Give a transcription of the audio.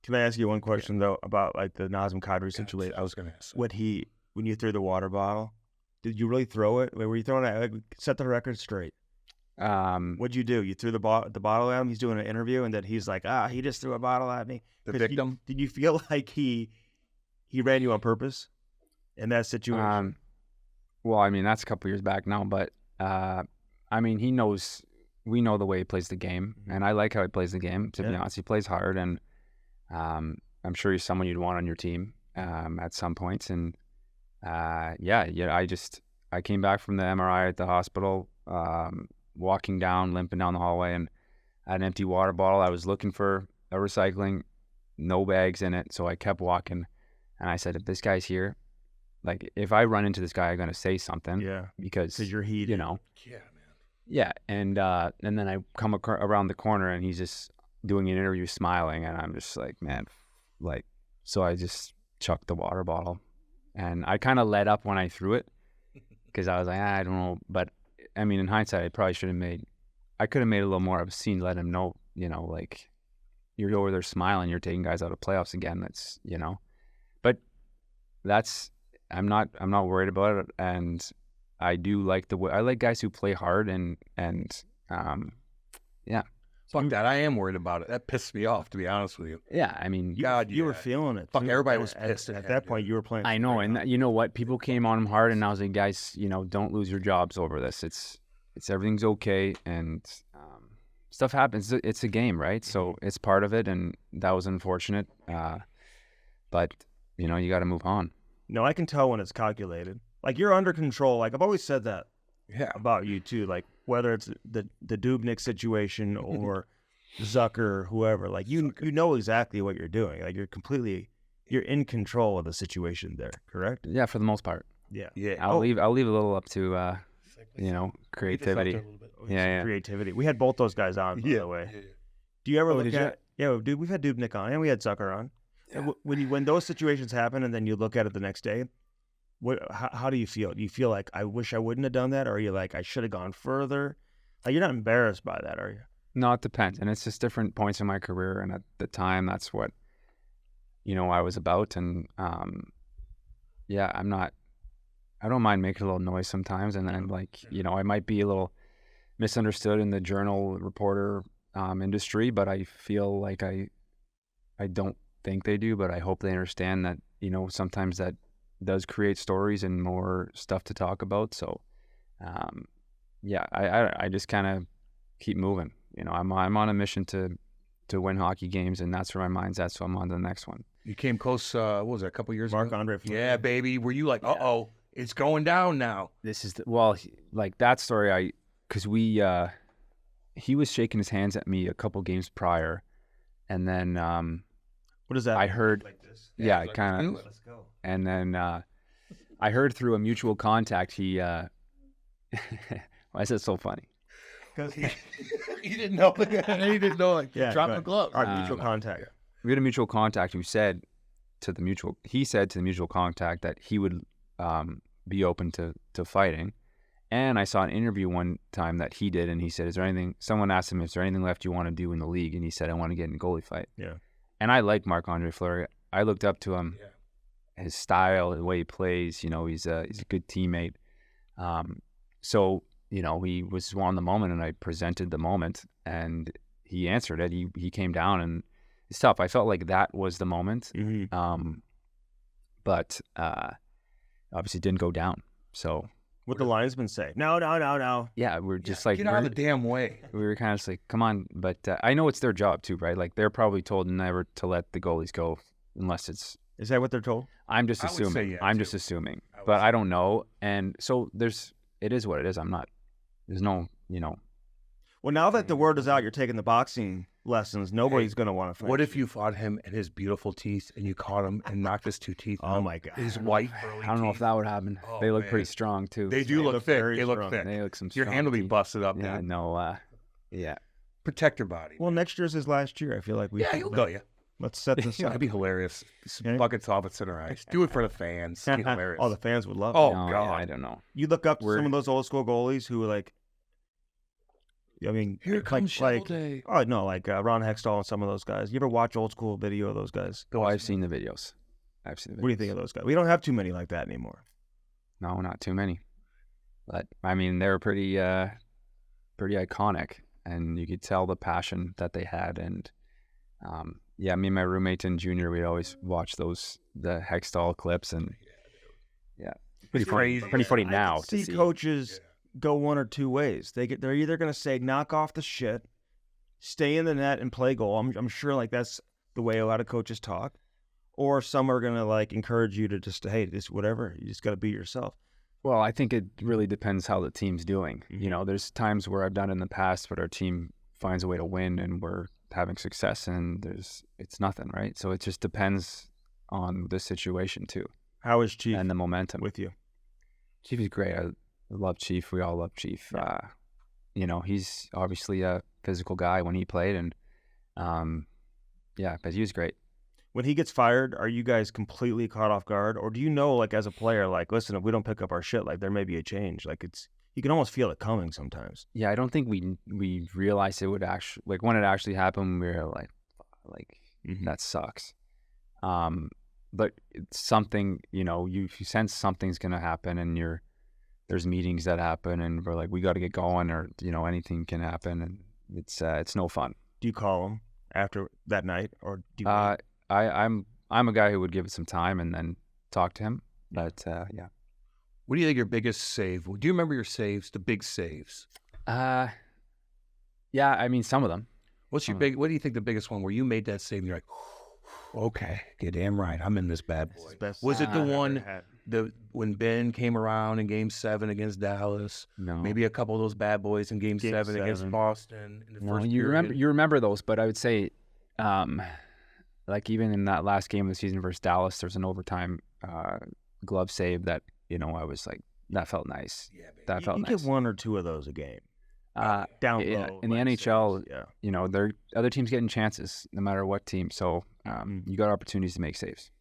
Can I ask you one question though about like the Nazem Kadri situation? I was going to ask. When you threw the water bottle, did you really throw it? Were you throwing it? Like, set the record straight. What'd you do? You threw the bottle at him. He's doing an interview, and then he's like, he just threw a bottle at me. The victim. Did you feel like he ran you on purpose in that situation? Well, I mean, that's a couple years back now, but I mean, we know the way he plays the game, and I like how he plays the game, to be honest. He plays hard, and I'm sure he's someone you'd want on your team at some points. And I came back from the MRI at the hospital, walking down, limping down the hallway, and I had an empty water bottle. I was looking for a recycling, no bags in it, so I kept walking, and I said, if this guy's here, like, if I run into this guy, I'm going to say something. Yeah. Because you're heated. You know. Yeah, man. Yeah, and then I come around the corner, and he's just doing an interview smiling, and I'm just like, man, like, so I just chucked the water bottle, and I kind of let up when I threw it, because I was like, I don't know, but I mean, in hindsight, I probably could have made a little more of a scene, let him know, you know, like, you're over there smiling, you're taking guys out of playoffs again, that's, you know, but I'm not worried about it, and I do like I like guys who play hard and yeah. Fuck that. I am worried about it. That pissed me off, to be honest with you. Yeah, I mean, you were feeling it. Fuck, too. everybody was pissed at that point. You were playing. I know, and you know what? People came on him hard, and I was like, guys, you know, don't lose your jobs over this. It's everything's okay, and stuff happens. It's a game, right? So it's part of it, and that was unfortunate. But you know, you got to move on. No, I can tell when it's calculated. Like, you're under control. Like, I've always said that about you too. Like, whether it's the Dubnyk situation or Zucker or whoever, like, you know exactly what you're doing. Like, you're in control of the situation there, correct? Yeah, for the most part. Yeah. I'll leave a little up to you know, creativity. Yeah. Creativity. We had both those guys on, by the way. Do you ever look at? Yeah, dude, we've had Dubnyk on and we had Zucker on. Yeah. When those situations happen and then you look at it the next day, how do you feel? Do you feel like, I wish I wouldn't have done that? Or are you like, I should have gone further? Like, you're not embarrassed by that, are you? No, it depends. And it's just different points in my career. And at the time, that's what, you know, I was about. And yeah, I don't mind making a little noise sometimes. And then, like, you know, I might be a little misunderstood in the journal reporter industry, but I feel like I don't think they do, but I hope they understand that, you know, sometimes that does create stories and more stuff to talk about. So yeah, I just kind of keep moving. You know, I'm on a mission to win hockey games, and that's where my mind's at, so I'm on to the next one. You came close, what was it, a couple years ago? Marc-Andre Fleury. Yeah, baby. Were you like, uh-oh, it's going down now? This is like that story, because he was shaking his hands at me a couple games prior, and then what is that? I heard, like this. yeah, like, kind of. Let's go. And then I heard through a mutual contact, he, why is that so funny? Because he didn't know. He didn't know, like, drop the glove. Our mutual contact. Yeah. We had a mutual contact who said to the mutual contact that he would be open to fighting. And I saw an interview one time that he did, and he said, someone asked him, is there anything left you want to do in the league? And he said, I want to get in a goalie fight. Yeah. And I like Marc-Andre Fleury. I looked up to him, his style, the way he plays. You know, he's a good teammate. So, you know, he was on the moment, and I presented the moment, and he answered it. He came down, and it's tough. I felt like that was the moment. Mm-hmm. But obviously didn't go down. So what the linesmen say? No. Yeah, we're just like, get out of the damn way. We were kind of just like, come on. But I know it's their job too, right? Like, they're probably told never to let the goalies go unless it's. Is that what they're told? I'm just assuming. Say yeah, I'm just assuming, but I don't know. And so it is what it is. There's no, you know. Well, now that the word is out, you're taking the boxing lessons. Nobody's going to want to fight. What if you fought him and his beautiful teeth, and you caught him and knocked his 2 teeth out? Oh my God. His white. I don't know if that would happen. Oh, they look man. pretty strong too. They do look thick. very They look strong. thick. They look some. Your strong hand will be teeth. busted up. Yeah, Dude. no. Yeah. Protect your body. Well, next year's his last year. I feel like we. Yeah, he'll go. Yeah, Let's set this up. that'd be hilarious. Okay. Buckets off at center ice. Do it for the fans. It'd be hilarious. Oh, the fans would love it. Oh, No, God. I don't know. You look up to some of those old school goalies who were like, I mean, Here comes Shovel Day. Oh no, like Ron Hextall and some of those guys. You ever watch old school video of those guys? Oh, I've seen the videos. What do you think of those guys? We don't have too many like that anymore. No, not too many. But I mean, they were pretty iconic, and you could tell the passion that they had. And me and my roommate in junior, we'd always watch the Hextall clips, and pretty funny now to see coaches go one or two ways. They're either going to say knock off the shit, stay in the net and play goal. I'm sure like that's the way a lot of coaches talk, or some are going to like encourage you to just this whatever. You just got to be yourself. Well, I think it really depends how the team's doing. You know, there's times where I've done it in the past, but our team finds a way to win and we're having success, and it's nothing, right? So it just depends on the situation too. How is Chief and the momentum with you? Chief is great. I love Chief. We all love Chief. Yeah. You know, he's obviously a physical guy when he played, and but he was great. When he gets fired, are you guys completely caught off guard, or do you know, like as a player, like listen, if we don't pick up our shit, like there may be a change. Like you can almost feel it coming sometimes. Yeah, I don't think we realized it would actually, like when it actually happened, we were like that sucks. But it's something, you know, you sense something's gonna happen, and there's meetings that happen, and we're like, we got to get going, or you know, anything can happen, and it's no fun. Do you call him after that night, or do you? I'm a guy who would give it some time and then talk to him. But yeah. What do you think your biggest save? Do you remember your saves, the big saves? Yeah, I mean some of them. What's your big? What do you think the biggest one where you made that save and you're like, okay, you're damn right, I'm in this bad boy. Was it the one when Ben came around in Game 7 against Dallas? No. Maybe a couple of those bad boys in Game 7 against Boston. In the first you remember those, but I would say, like even in that last game of the season versus Dallas, there's an overtime glove save that, you know, I was like, that felt nice. Yeah, that felt nice. You get one or two of those a game. Down low. In the NHL, you know, other teams getting chances no matter what team. So you got opportunities to make saves.